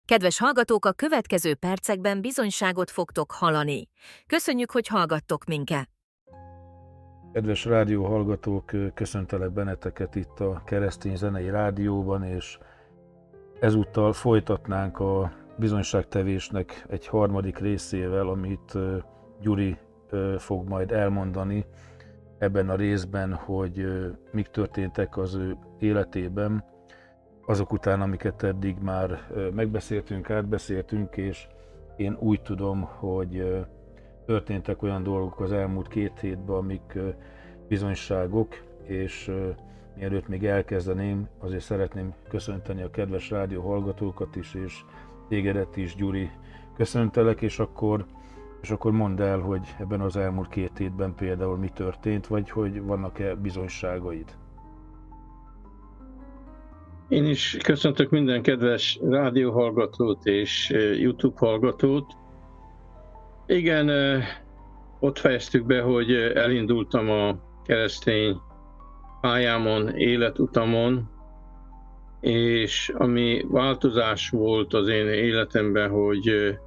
Kedves hallgatók, a következő percekben bizonyságot fogtok hallani. Köszönjük, hogy hallgattok minket! Kedves rádió hallgatók, köszöntelek benneteket itt a Keresztény Zenei Rádióban, és ezúttal folytatnánk a bizonyságtevésnek egy harmadik részével, amit Gyuri fog majd elmondani ebben a részben, hogy mik történtek az ő életében, azok után, amiket eddig már megbeszéltünk, átbeszéltünk, és én úgy tudom, hogy történtek olyan dolgok az elmúlt 2 hétben, amik bizonyságok, és mielőtt még elkezdeném, azért szeretném köszönteni a kedves rádió hallgatókat is, és tégedet is, Gyuri, köszöntelek, és akkor mondd el, hogy ebben az elmúlt 2 hétben például mi történt, vagy hogy vannak-e bizonyságaid. Én is köszöntök minden kedves rádióhallgatót és YouTube hallgatót. Igen, ott fejeztük be, hogy elindultam a keresztény pályámon, életutamon, és ami változás volt az én életemben, hogy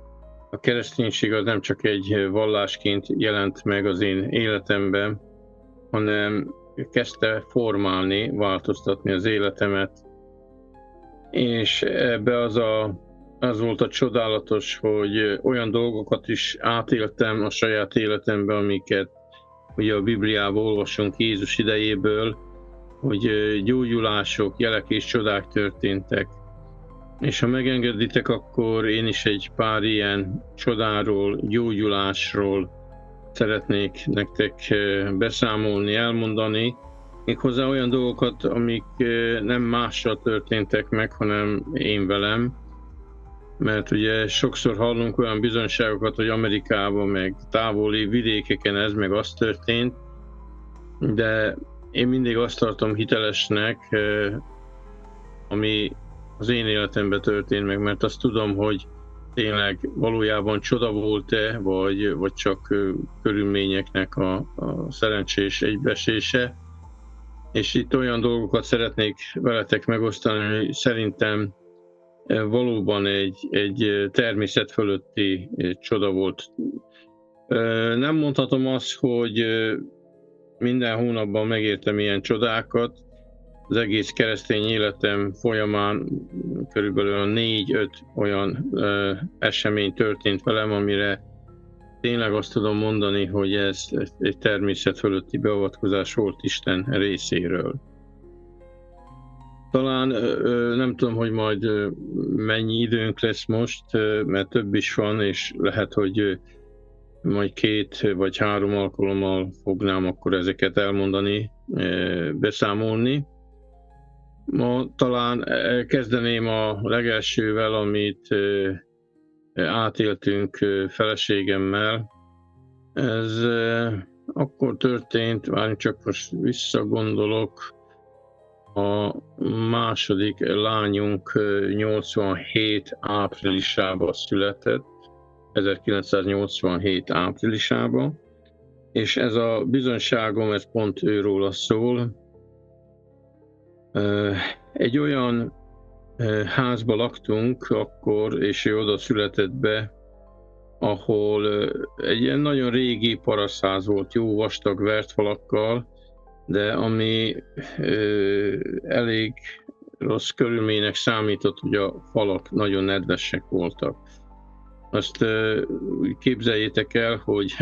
a kereszténység az nem csak egy vallásként jelent meg az én életemben, hanem kezdte formálni, változtatni az életemet. És ebbe az volt a csodálatos, hogy olyan dolgokat is átéltem a saját életemben, amiket ugye a Bibliában olvasunk Jézus idejéből, hogy gyógyulások, jelek és csodák történtek. És ha megengeditek, akkor én is egy pár ilyen csodáról, gyógyulásról szeretnék nektek beszámolni, elmondani, méghozzá olyan dolgokat, amik nem mással történtek meg, hanem én velem. Mert ugye sokszor hallunk olyan bizonyságokat, hogy Amerikában, meg távoli vidékeken ez meg az történt, de én mindig azt tartom hitelesnek, ami az én életemben történt meg, mert azt tudom, hogy tényleg valójában csoda volt-e, vagy csak körülményeknek a szerencsés egybeesése. És itt olyan dolgokat szeretnék veletek megosztani, hogy szerintem valóban egy természet fölötti csoda volt. Nem mondhatom azt, hogy minden hónapban megértem ilyen csodákat. Az egész keresztény életem folyamán körülbelül 4-5 olyan esemény történt velem, amire tényleg azt tudom mondani, hogy ez egy természet fölötti beavatkozás volt Isten részéről. Talán nem tudom, hogy majd mennyi időnk lesz most, mert több is van, és lehet, hogy majd 2 vagy 3 alkalommal fognám akkor ezeket elmondani, beszámolni. Ma talán kezdeném a legelsővel, amit átéltünk feleségemmel. Ez akkor történt, várjunk csak most visszagondolok, a második lányunk 87 áprilisában született, 1987 áprilisában, és ez a bizonyságom, ez pont őróla szól. Egy olyan házba laktunk akkor, és ő oda született be, ahol egy ilyen nagyon régi parasztház volt, jó vastag vertfalakkal, de ami elég rossz körülménynek számított, hogy a falak nagyon nedvesek voltak. Azt képzeljétek el, hogy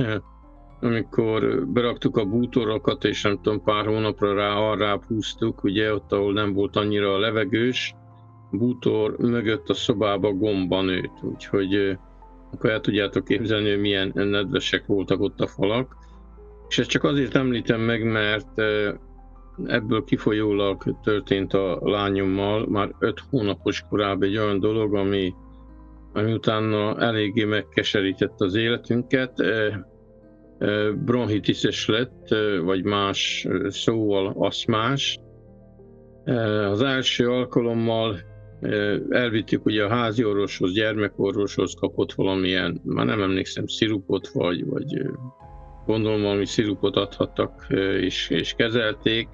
amikor beraktuk a bútorokat, és nem tudom, pár hónapra arrább húztuk, ugye ott, ahol nem volt annyira levegős, bútor mögött a szobába gomba nőtt, úgyhogy akkor el tudjátok képzelni, hogy milyen nedvesek voltak ott a falak. És ezt csak azért említem meg, mert ebből kifolyólag történt a lányommal már 5 hónapos korában egy olyan dolog, ami utána eléggé megkeserített az életünket. Bronchitises lett, vagy más szóval aszmás. Az első alkalommal elvittük ugye a házi orvoshoz, gyermekorvoshoz, kapott valamilyen, már nem emlékszem, szirupot, vagy gondolom valami szirupot adhattak és kezelték,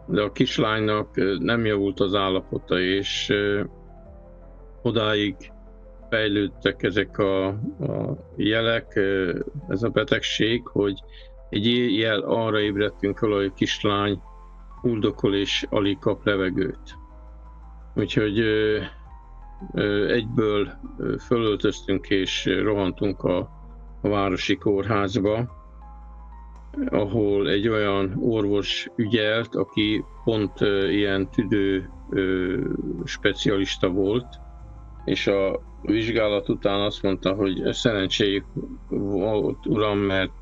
de a kislánynak nem javult az állapota, és odáig fejlődtek ezek a jelek, ez a betegség, hogy egy éjjel arra ébredtünk fel, hogy a kislány huldokol és alig kap levegőt. Úgyhogy egyből fölöltöztünk és rohantunk a városi kórházba, ahol egy olyan orvos ügyelt, aki pont ilyen tüdő specialista volt, és a vizsgálat után azt mondta, hogy szerencséjük volt, uram, mert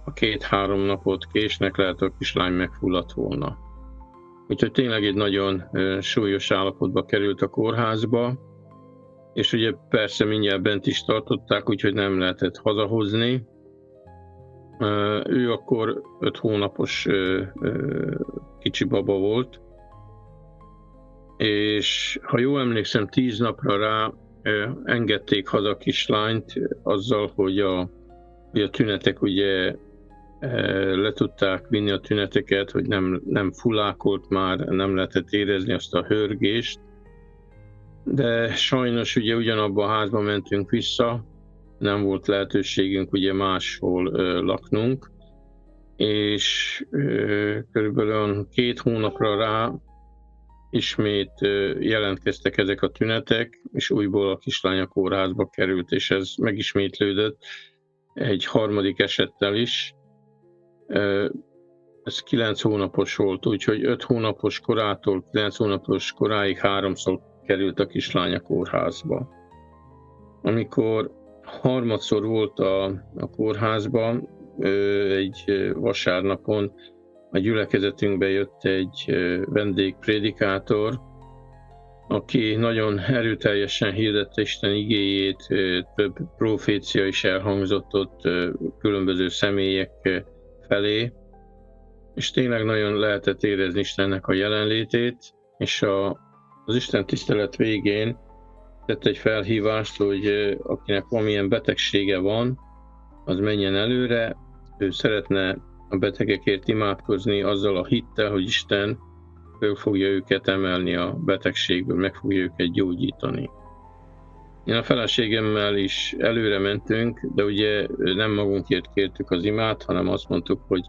a 2-3 napot késnek, lehet a kislány megfulladt volna. Úgyhogy tényleg egy nagyon súlyos állapotba került a kórházba, és ugye persze mindjárt bent is tartották, úgyhogy nem lehetett hazahozni. Ő akkor 5 hónapos kicsi baba volt, és ha jól emlékszem, 10 napra rá engedték haza a kislányt azzal, hogy a tünetek ugye le tudták vinni a tüneteket, hogy nem fullákolt már, nem lehetett érezni azt a hörgést, de sajnos ugye ugyanabban a házba mentünk vissza, nem volt lehetőségünk ugye máshol laknunk, és körülbelül 2 hónapra rá ismét jelentkeztek ezek a tünetek, és újból a kislány a kórházba került, és ez megismétlődött egy harmadik esettel is. Ez 9 hónapos volt, úgyhogy 5 hónapos korától 9 hónapos koráig 3-szor került a kislány a kórházba. Amikor harmadszor volt a kórházban, egy vasárnapon a gyülekezetünkbe jött egy vendégprédikátor, aki nagyon erőteljesen hirdette Isten igéjét, több profécia is elhangzott ott különböző személyek felé, és tényleg nagyon lehetett érezni Istennek a jelenlétét, és az Isten tisztelet végén tett egy felhívást, hogy akinek valamilyen betegsége van, az menjen előre, ő szeretne a betegekért imádkozni azzal a hittel, hogy Isten föl fogja őket emelni a betegségből, meg fogja őket gyógyítani. Én a feleségemmel is előre mentünk, de ugye nem magunkért kértük az imát, hanem azt mondtuk, hogy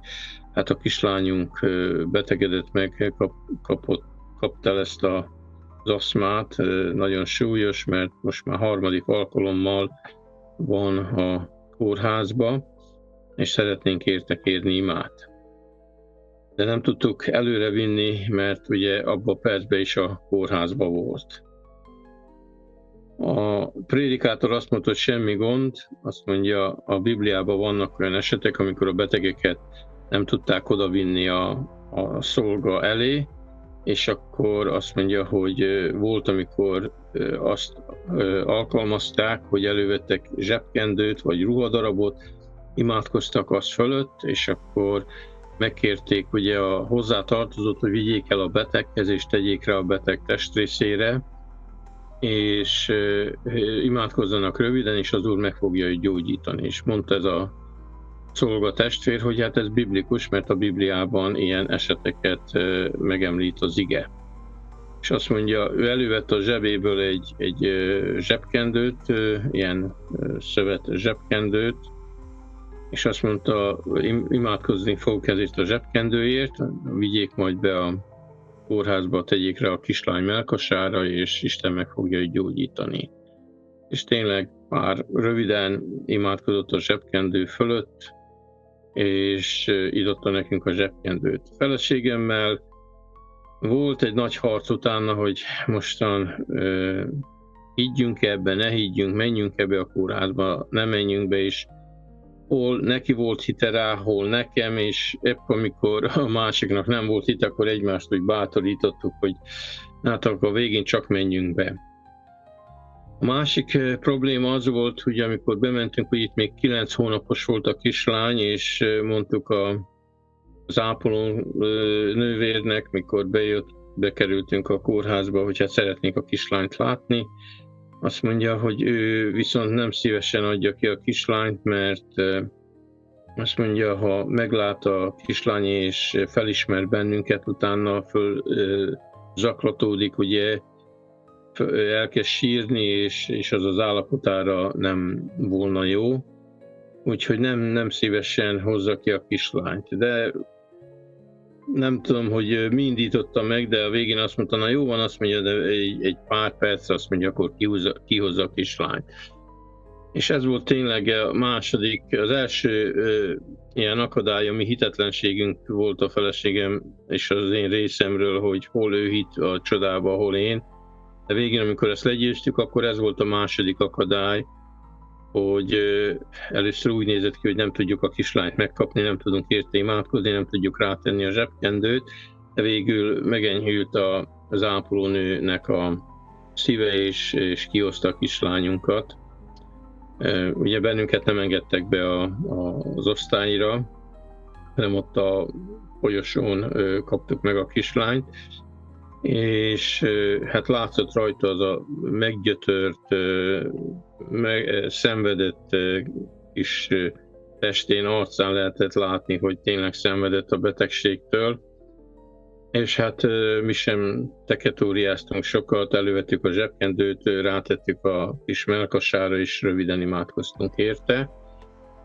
hát a kislányunk betegedett meg, kapta ezt az aszmát, nagyon súlyos, mert most már 3. alkalommal van a kórházba, és szeretnénk érte kérni imát. De nem tudtuk előre vinni, mert ugye abban a percben is a kórházba volt. A prédikátor azt mondta, hogy semmi gond, azt mondja, a Bibliában vannak olyan esetek, amikor a betegeket nem tudták odavinni a szolga elé, és akkor azt mondja, hogy volt, amikor azt alkalmazták, hogy elővettek zsebkendőt vagy ruhadarabot, imádkoztak az fölött, és akkor megkérték ugye a hozzátartozót, hogy vigyék el a beteghez, és tegyék rá a beteg testrészére, és imádkozzanak röviden, és az Úr meg fogja őt gyógyítani. És mondta ez a szolga testvér, hogy hát ez biblikus, mert a Bibliában ilyen eseteket megemlít az ige. És azt mondja, ő elővette a zsebéből egy zsebkendőt, ilyen szövet zsebkendőt, és azt mondta, imádkozni fog ezért a zsebkendőért, vigyék majd be a kórházba, tegyék rá a kislány mellkasára, és Isten meg fogja őt gyógyítani. És tényleg már röviden imádkozott a zsebkendő fölött, és írotta nekünk a zsebkendőt. Feleségemmel volt egy nagy harc utána, hogy mostan higgyünk ebbe, ne higgyünk, menjünk ebbe a kórházba, ne menjünk be, és hol neki volt hite rá, hol nekem, és épp amikor a másiknak nem volt hite, akkor egymást úgy bátorítottuk, hogy hát akkor a végén csak menjünk be. A másik probléma az volt, hogy amikor bementünk, hogy itt még 9 hónapos volt a kislány, és mondtuk az ápoló nővérnek, mikor bekerültünk a kórházba, hogy hát szeretnénk a kislányt látni. Azt mondja, hogy ő viszont nem szívesen adja ki a kislányt, mert azt mondja, ha meglát a kislány és felismer bennünket, utána föl zaklatódik, ugye, elkezd sírni, és az állapotára nem volna jó. Úgyhogy nem szívesen hozza ki a kislányt. De nem tudom, hogy mi indította meg, de a végén azt mondta, na jó van, azt mondja, de egy pár perc, azt mondja, akkor kihozza a kislányt. És ez volt tényleg a második, az első ilyen akadály, ami hitetlenségünk volt a feleségem és az én részemről, hogy hol ő hitt a csodába, hol én. De végén, amikor ezt legyőztük, akkor ez volt a második akadály, hogy először úgy nézett ki, hogy nem tudjuk a kislányt megkapni, nem tudunk érte imádkozni, nem tudjuk rátenni a zsebkendőt, de végül megenyhült az ápolónőnek a szíve, és kihozta a kislányunkat. Ugye bennünket nem engedtek be az osztályra, hanem ott a folyosón kaptuk meg a kislányt, és hát látszott rajta az a meggyötört, szenvedett kis testén, arcán lehetett látni, hogy tényleg szenvedett a betegségtől. És hát mi sem teketóriáztunk sokat, elővettük a zsebkendőt, rátettük a kis mellkasára, és röviden imádkoztunk érte.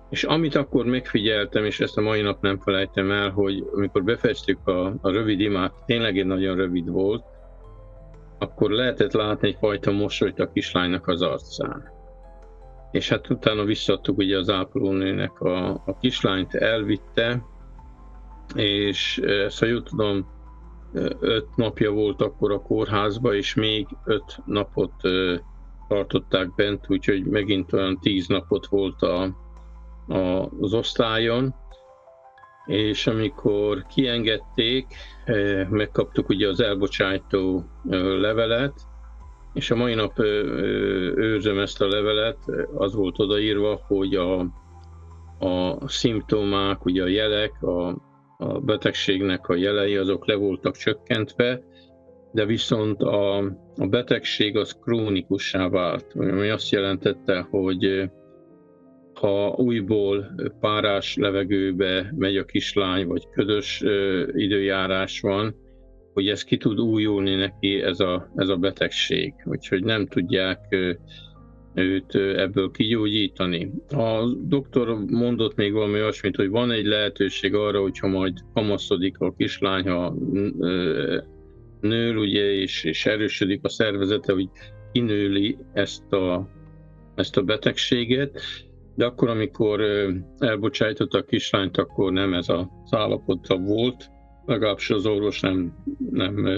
És amit akkor megfigyeltem, és ezt a mai nap nem felejtem el, hogy amikor befejeztük a rövid imát, tényleg egy nagyon rövid volt, akkor lehetett látni egyfajta mosolyt a kislánynak az arcán. És hát utána visszaadtuk ugye az ápolónőnek a kislányt, elvitte, és ezt, ha jól tudom, 5 napja volt akkor a kórházba, és még 5 napot tartották bent, úgyhogy megint olyan 10 napot volt az osztályon, és amikor kiengedték, megkaptuk ugye az elbocsájtó levelet, és a mai nap őrzöm ezt a levelet, az volt odaírva, hogy a szimptomák, ugye a jelek, a betegségnek a jelei, azok le voltak csökkentve, de viszont a betegség az krónikussá vált, ami azt jelentette, hogy ha újból párás levegőbe megy a kislány, vagy ködös időjárás van, hogy ez ki tud újulni neki ez a betegség, úgyhogy nem tudják őt ebből kigyógyítani. A doktor mondott még valami olyasmit, hogy van egy lehetőség arra, hogyha majd kamaszodik a kislány, ha nő, ugye, és erősödik a szervezete, hogy kinőli ezt a betegséget, de akkor, amikor elbocsájtotta a kislányt, akkor nem ez az állapota volt, legalábbis az orvos nem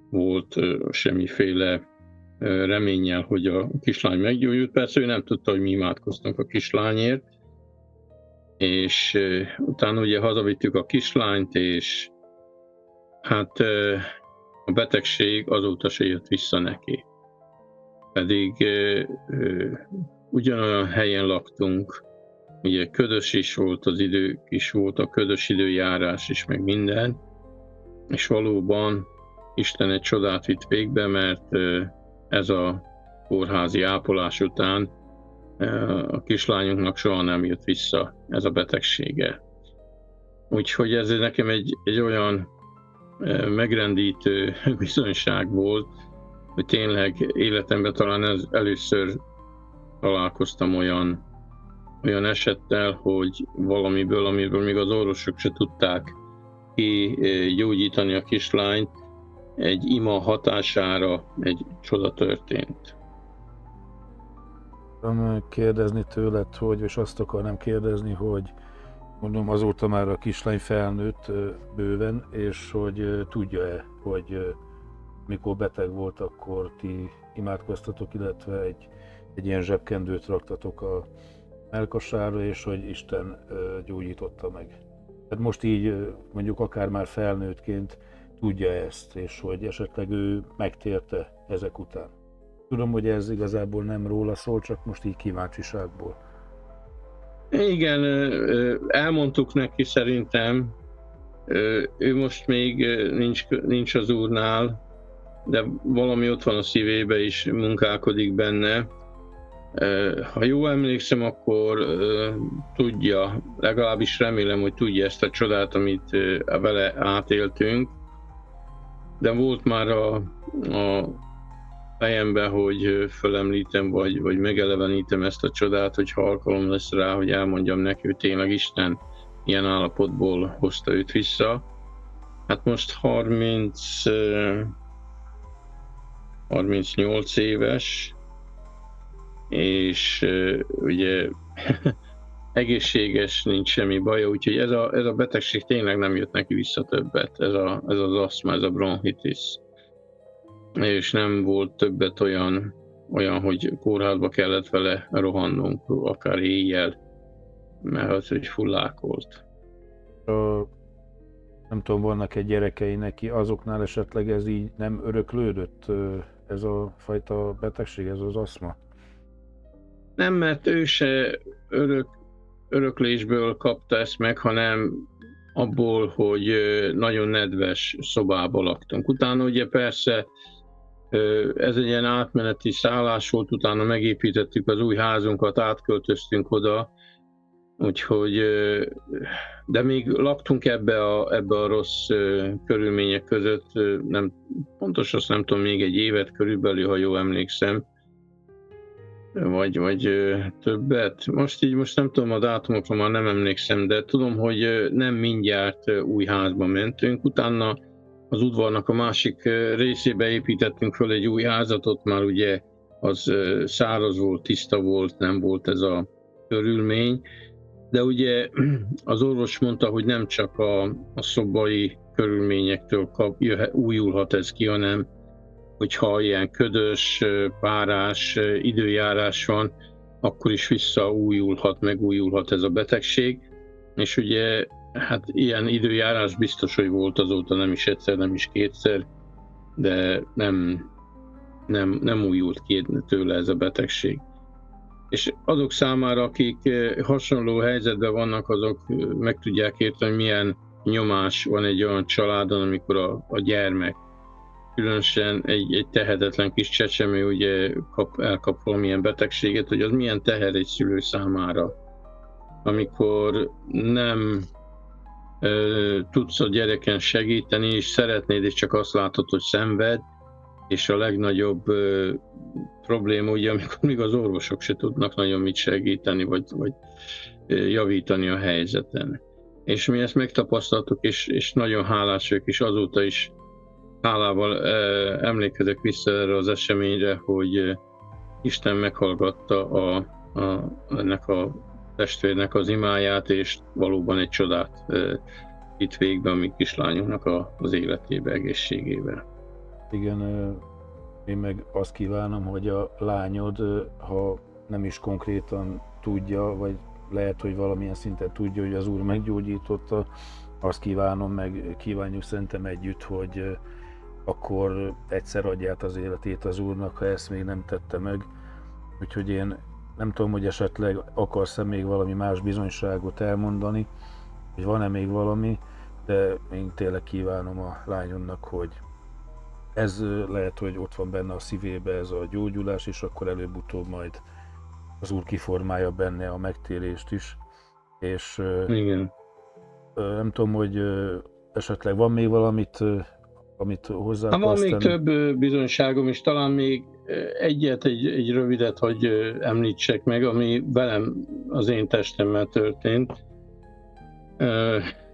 volt semmiféle reménnyel, hogy a kislány meggyógyult. Persze ő nem tudta, hogy mi imádkoztunk a kislányért, és utána ugye hazavittük a kislányt, és hát a betegség azóta se jött vissza neki. Pedig ugyanolyan helyen laktunk, ugye ködös is volt az idő, is volt a ködös időjárás is, meg minden, és valóban Isten egy csodát vitt végbe, mert ez a kórházi ápolás után a kislányunknak soha nem jött vissza ez a betegsége. Úgyhogy ez nekem egy olyan megrendítő bizonyság volt, hogy tényleg életemben talán először találkoztam olyan esettel, hogy valamiből, amiből még az orvosok se tudták gyógyítani a kislányt, egy ima hatására egy csoda történt. Kérdezni tőled, és azt akarnám kérdezni, hogy mondom, azóta már a kislány felnőtt bőven, és hogy tudja-e, hogy mikor beteg volt, akkor ti imádkoztatok, illetve egy ilyen zsebkendőt raktatok a mellkasára, és hogy Isten gyógyította meg. Tehát most így mondjuk akár már felnőttként tudja ezt, és hogy esetleg ő megtérte ezek után. Tudom, hogy ez igazából nem róla szól, csak most így kíváncsiságból. Igen, elmondtuk neki szerintem, ő most még nincs az Úrnál, de valami ott van a szívébe is, munkálkodik benne. Ha jól emlékszem, akkor tudja, legalábbis remélem, hogy tudja ezt a csodát, amit vele átéltünk. De volt már a fejembe, hogy fölemlítem, vagy megelevenítem ezt a csodát, hogy alkalom lesz rá, hogy elmondjam neki, hogy tényleg Isten ilyen állapotból hozta őt vissza. Hát most 38 éves, és ugye egészséges, nincs semmi baja, úgyhogy ez a betegség tényleg nem jött neki vissza többet, ez az asztma, ez a bronchitis. És nem volt többet olyan, hogy kórházba kellett vele rohannunk, akár éjjel, mert az, hogy fullákolt. Nem tudom, vannak egy gyerekei neki, azoknál esetleg ez így nem öröklődött, ez a fajta betegség, ez az aszma? Nem, mert ő se öröklésből kapta ezt meg, hanem abból, hogy nagyon nedves szobában laktunk. Utána ugye persze ez egy ilyen átmeneti szállás volt, utána megépítettük az új házunkat, átköltöztünk oda, úgyhogy, de még laktunk ebbe a rossz körülmények között, nem, pontos azt nem tudom, még egy évet körülbelül, ha jól emlékszem, vagy többet. Most nem tudom a dátumokra, már nem emlékszem, de tudom, hogy nem mindjárt új házba mentünk, utána az udvarnak a másik részébe építettünk föl egy új házat, ott már ugye az száraz volt, tiszta volt, nem volt ez a körülmény, de ugye az orvos mondta, hogy nem csak a szobai körülményektől újulhat ez ki, hanem hogyha ilyen ködös, párás időjárás van, akkor is visszaújulhat, megújulhat ez a betegség. És ugye hát ilyen időjárás biztos, hogy volt azóta, nem is egyszer, nem is kétszer, de nem újult ki tőle ez a betegség. És azok számára, akik hasonló helyzetben vannak, azok meg tudják érteni, hogy milyen nyomás van egy olyan családon, amikor a gyermek, különösen egy tehetetlen kis csecsemő ugye elkap valamilyen betegséget, hogy az milyen teher egy szülő számára, amikor nem tudsz a gyereken segíteni, és szeretnéd, és csak azt látod, hogy szenved, és a legnagyobb probléma ugye, amikor még az orvosok se tudnak nagyon mit segíteni, vagy javítani a helyzeten. És mi ezt megtapasztaltuk, és nagyon hálás vagyok, és azóta is hálával emlékezek vissza erre az eseményre, hogy Isten meghallgatta ennek a testvérnek az imáját, és valóban egy csodát itt végbe a mi kislányunknak az életébe, egészségébe. Igen, én meg azt kívánom, hogy a lányod, ha nem is konkrétan tudja, vagy lehet, hogy valamilyen szinten tudja, hogy az Úr meggyógyította, azt kívánom, meg kívánjuk szerintem együtt, hogy akkor egyszer adja át az életét az Úrnak, ha ezt még nem tette meg. Úgyhogy én nem tudom, hogy esetleg akarsz-e még valami más bizonyságot elmondani, hogy van-e még valami, de én tényleg kívánom a lányodnak, hogy ez lehet, hogy ott van benne a szívébe ez a gyógyulás, és akkor előbb-utóbb majd az Úr kiformálja benne a megtérést is. És igen. Nem tudom, hogy esetleg van még valamit, amit hozzá akarsz Van még tenni? több bizonyságom, és talán még egy rövidet, hogy említsek meg, ami velem, az én testemmel történt.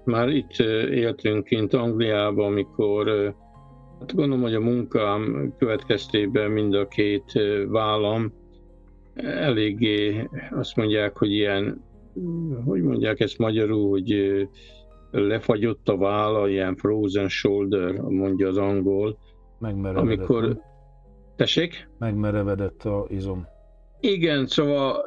Már itt éltünk kint Angliában, amikor hát gondolom, hogy a munkám következtében mind a két vállam eléggé azt mondják, hogy ilyen, hogy mondják ezt magyarul, hogy lefagyott a válla, ilyen frozen shoulder, mondja az angol. Megmerevedett. Amikor... Tessék? Megmerevedett a izom. Igen, szóval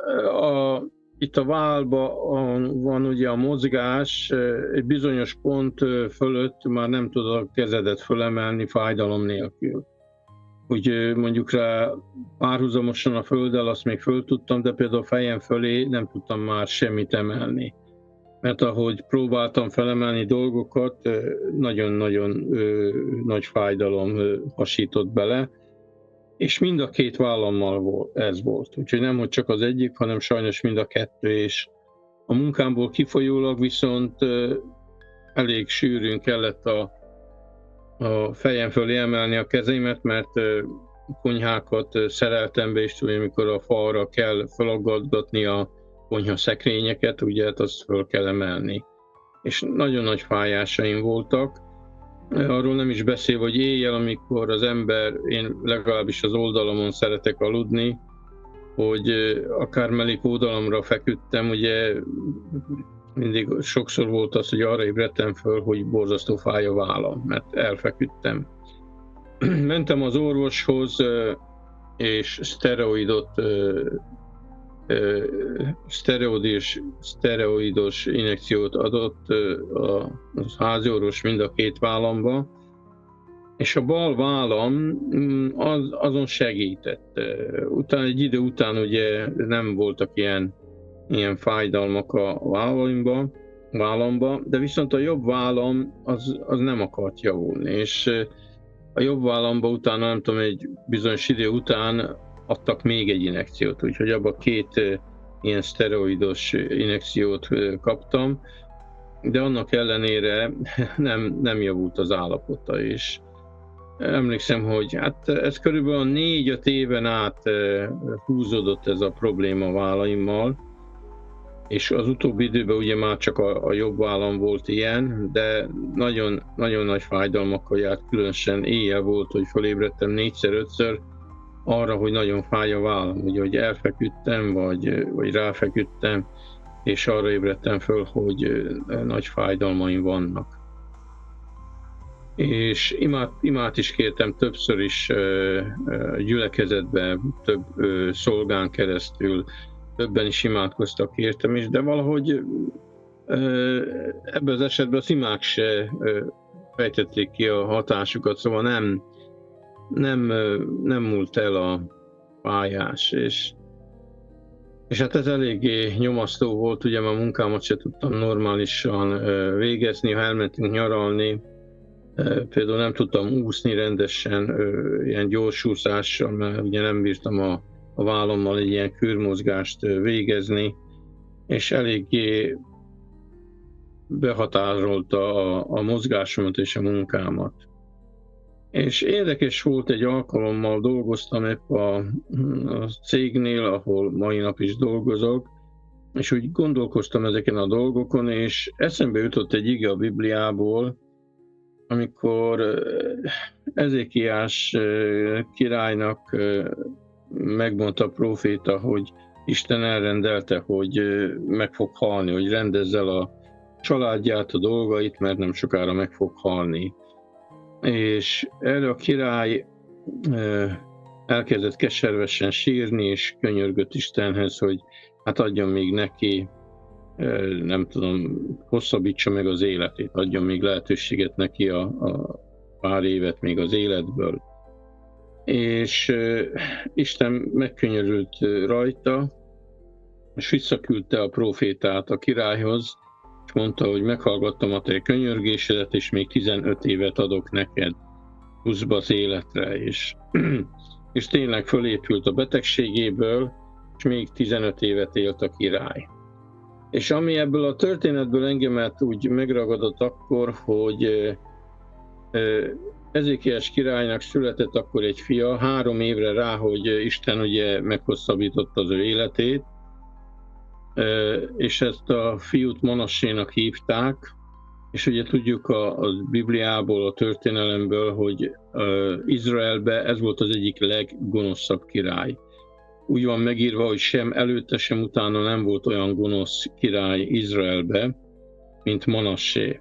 itt a vállban van ugye a mozgás, egy bizonyos pont fölött már nem tudod a kezedet fölemelni fájdalom nélkül. Úgy mondjuk rá párhuzamosan a földdel azt még föl tudtam, de például a fejem fölé nem tudtam már semmit emelni. Mert ahogy próbáltam felemelni dolgokat, nagyon-nagyon nagy fájdalom hasított bele, és mind a két vállammal ez volt. Úgyhogy nem, hogy csak az egyik, hanem sajnos mind a kettő, és a munkámból kifolyólag viszont elég sűrűn kellett a fejem fölé emelni a kezeimet, mert konyhákat szereltem be, és tudja, amikor a falra kell felaggatgatni a konyha szekrényeket, ugye hát azt föl kell emelni. És nagyon nagy fájásaim voltak. Arról nem is beszél, hogy éjjel, amikor az ember, én legalábbis az oldalamon szeretek aludni, hogy akár melyik oldalamra feküdtem, ugye mindig sokszor volt az, hogy arra ébredtem föl, hogy borzasztó fáj a vállam, mert elfeküdtem. Mentem az orvoshoz, és szteroidos injekciót adott a háziorvos mind a két vállamba, és a bal vállam azon segített. Utána, egy idő után ugye nem voltak ilyen fájdalmak a vállamba, de viszont a jobb vállam az nem akart javulni, és a jobb vállamba utána, nem tudom, egy bizonyos idő után adtak még egy injekciót, úgyhogy abban 2 ilyen szteroidos injekciót kaptam, de annak ellenére nem javult az állapota, és emlékszem, hogy hát ez körülbelül 4-5 éven át húzódott ez a probléma vállaimmal, és az utóbbi időben ugye már csak a jobb vállam volt ilyen, de nagyon, nagyon nagy fájdalmakkal járt, különösen éjjel volt, hogy felébredtem 4-5-ször arra, hogy nagyon fáj a vállam, ugye, hogy elfeküdtem, vagy ráfeküdtem, és arra ébredtem föl, hogy nagy fájdalmaim vannak. És imát is kértem többször is gyülekezetbe, több szolgán keresztül, többen is imádkoztak értem is, de valahogy ebben az esetben az imák se fejtették ki a hatásukat, szóval nem múlt el a fájás, és hát ez eléggé nyomasztó volt, ugye már a munkámat se tudtam normálisan végezni, ha elmentünk nyaralni, például nem tudtam úszni rendesen, ilyen gyorsúszással, mert ugye nem bírtam a vállammal egy ilyen kürmozgást végezni, és eléggé behatárolta a mozgásomat és a munkámat. És érdekes volt, egy alkalommal dolgoztam épp a cégnél, ahol mai nap is dolgozok, és úgy gondolkoztam ezeken a dolgokon, és eszembe jutott egy ige a Bibliából, amikor Ezékiás királynak megmondta a próféta, hogy Isten elrendelte, hogy meg fog halni, hogy rendezze el a családját, a dolgait, mert nem sokára meg fog halni. És erre a király elkezdett keservesen sírni, és könyörgött Istenhez, hogy hát adjon még neki, nem tudom, hosszabbítsa meg az életét, adjon még lehetőséget neki a pár évet még az életből. És Isten megkönyörült rajta, és visszaküldte a prófétát a királyhoz, és mondta, hogy meghallgattam a te könyörgésedet, és még 15 évet adok neked pluszba az életre. És tényleg fölépült a betegségéből, és még 15 évet élt a király. És ami ebből a történetből engemet úgy megragadott akkor, hogy Ezékiás királynak született akkor egy fia, 3 évre rá, hogy Isten ugye meghosszabbította az ő életét, és ezt a fiút Manassénak hívták, és ugye tudjuk a Bibliából, a történelemből, hogy Izraelbe ez volt az egyik leggonoszabb király. Úgy van megírva, hogy sem előtte, sem utána nem volt olyan gonosz király Izraelbe, mint Manassé.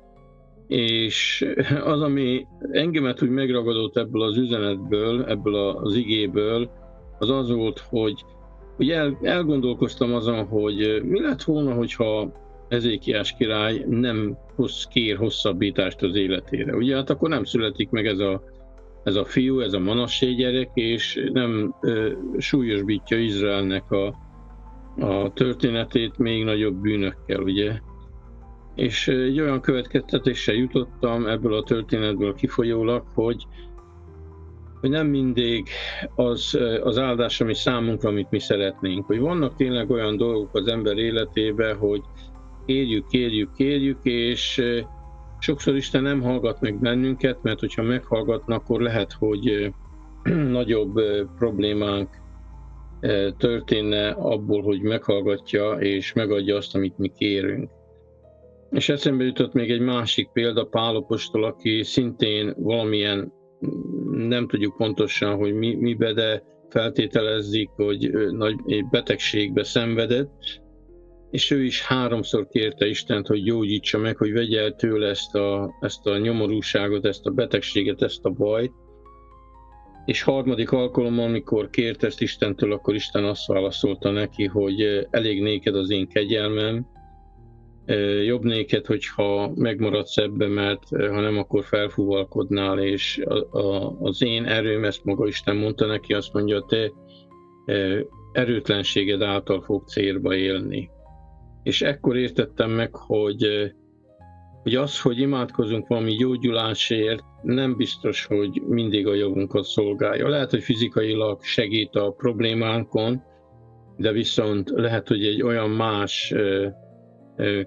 És az, ami engemet úgy megragadott ebből az üzenetből, ebből az igéből, az volt, hogy elgondolkoztam azon, hogy mi lett volna, hogyha Ezékiás király nem kér hosszabbítást az életére. Ugye hát akkor nem születik meg ez a fiú, ez a Manassé gyerek, és nem súlyosbítja Izraelnek a történetét még nagyobb bűnökkel, ugye. És egy olyan következtetésre jutottam ebből a történetből kifolyólag, hogy nem mindig az áldás, ami számunkra, amit mi szeretnénk. Hogy vannak tényleg olyan dolgok az ember életében, hogy kérjük, és sokszor Isten nem hallgat meg bennünket, mert hogyha meghallgatna, akkor lehet, hogy nagyobb problémánk történne abból, hogy meghallgatja és megadja azt, amit mi kérünk. És eszembe jutott még egy másik példa, Pál apostol, aki szintén valamilyen, nem tudjuk pontosan, hogy mibe, de feltételezzük, hogy nagy betegségbe szenvedett, és ő is 3-szor kérte Istent, hogy gyógyítsa meg, hogy vegye el tőle ezt a nyomorúságot, ezt a betegséget, ezt a bajt. És 3. alkalommal, amikor kért ezt Istentől, akkor Isten azt válaszolta neki, hogy elég néked az én kegyelmem, jobb néked, hogyha megmaradsz ebbe, mert ha nem, akkor felfúvalkodnál, és az én erőm, ezt maga Isten mondta neki, azt mondja, te erőtlenséged által fog célba élni. És ekkor értettem meg, hogy az, hogy imádkozunk valami gyógyulásért, nem biztos, hogy mindig a javunkat szolgálja. Lehet, hogy fizikailag segít a problémánkon, de viszont lehet, hogy egy olyan más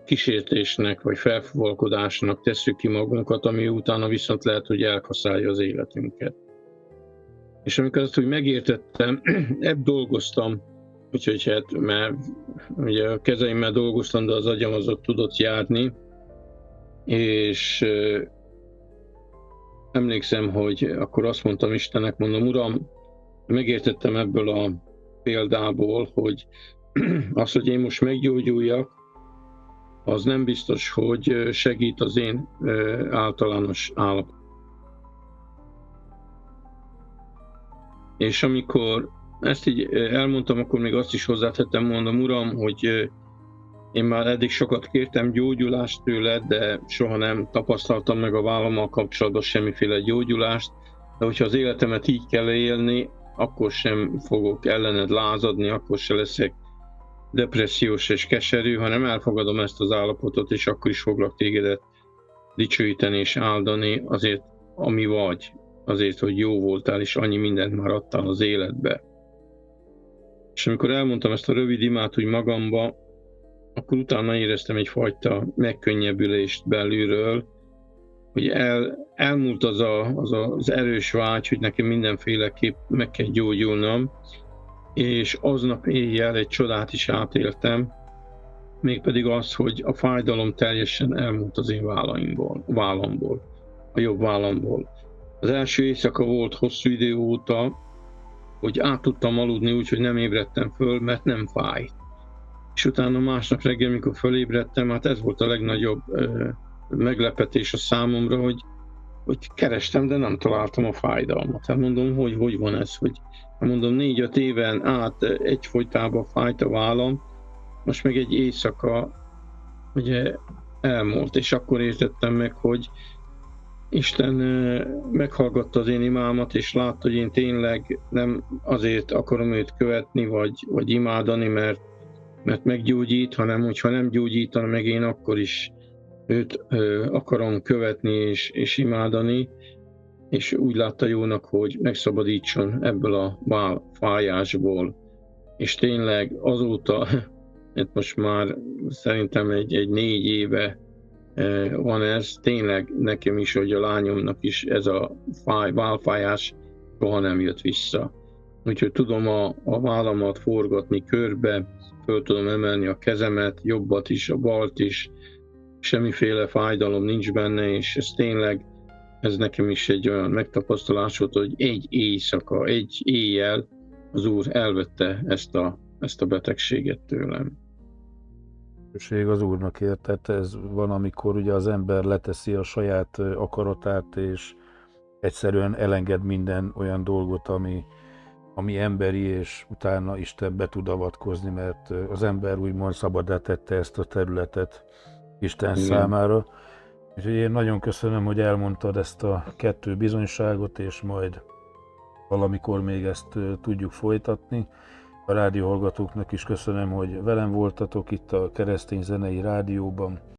kísértésnek vagy felfúvalkodásnak tesszük ki magunkat, ami utána viszont lehet, hogy elkaszálja az életünket. És amikor ezt úgy megértettem, ebb dolgoztam, úgyhogy hát már ugye a kezeimmel dolgoztam, de az agyam az ott tudott járni, és emlékszem, hogy akkor azt mondtam Istennek, mondom, Uram, megértettem ebből a példából, hogy az, hogy én most meggyógyuljak, az nem biztos, hogy segít az én általános állapot. És amikor ezt így elmondtam, akkor még azt is hozzátettem, mondom, Uram, hogy én már eddig sokat kértem gyógyulást tőled, de soha nem tapasztaltam meg a vállammal kapcsolatban semmiféle gyógyulást, de hogyha az életemet így kell élni, akkor sem fogok ellened lázadni, akkor se leszek depressziós és keserű, hanem elfogadom ezt az állapotot, és akkor is foglak tégedet dicsőíteni és áldani azért, ami vagy, azért, hogy jó voltál, és annyi mindent már adtál az életbe. És amikor elmondtam ezt a rövid imát úgy magamba, akkor utána éreztem egyfajta megkönnyebbülést belülről, hogy elmúlt az erős vágy, hogy nekem mindenféleképp meg kell gyógyulnom, és aznap éjjel egy csodát is átéltem, mégpedig az, hogy a fájdalom teljesen elmúlt az én vállamból, a jobb vállamból. Az első éjszaka volt hosszú idő óta, hogy át tudtam aludni úgy, hogy nem ébredtem föl, mert nem fájt. És utána másnap reggel, amikor fölébredtem, hát ez volt a legnagyobb meglepetés a számomra, hogy kerestem, de nem találtam a fájdalmat. Hát mondom, hogy van ez, hogy mondom, 4-5 éven át egyfolytában fájt a vállam, most meg egy éjszaka ugye elmúlt, és akkor értettem meg, hogy Isten meghallgatta az én imámat, és látta, hogy én tényleg nem azért akarom őt követni, vagy imádani, mert meggyógyít, hanem hogyha nem gyógyítana meg, én akkor is őt akarom követni és imádani, és úgy látta jónak, hogy megszabadítson ebből a fájásból. És tényleg azóta, most már szerintem egy 4 éve van ez, tényleg nekem is, hogy a lányomnak is ez a válfájás soha nem jött vissza. Úgyhogy tudom a vállamat forgatni körbe, föl tudom emelni a kezemet, jobbat is, a balt is, semmiféle fájdalom nincs benne, és ez tényleg, ez nekem is egy olyan megtapasztalás volt, hogy egy éjszaka, egy éjjel az Úr elvette ezt a betegséget tőlem. Köszönjük az Úrnak, érted? Ez van, amikor ugye az ember leteszi a saját akaratát, és egyszerűen elenged minden olyan dolgot, ami emberi, és utána Isten be tud avatkozni, mert az ember úgymond szabaddá tette ezt a területet Isten számára. Úgyhogy én nagyon köszönöm, hogy elmondtad ezt a 2 bizonyságot, és majd valamikor még ezt tudjuk folytatni. A rádióhallgatóknak is köszönöm, hogy velem voltatok itt a Keresztény Zenei Rádióban.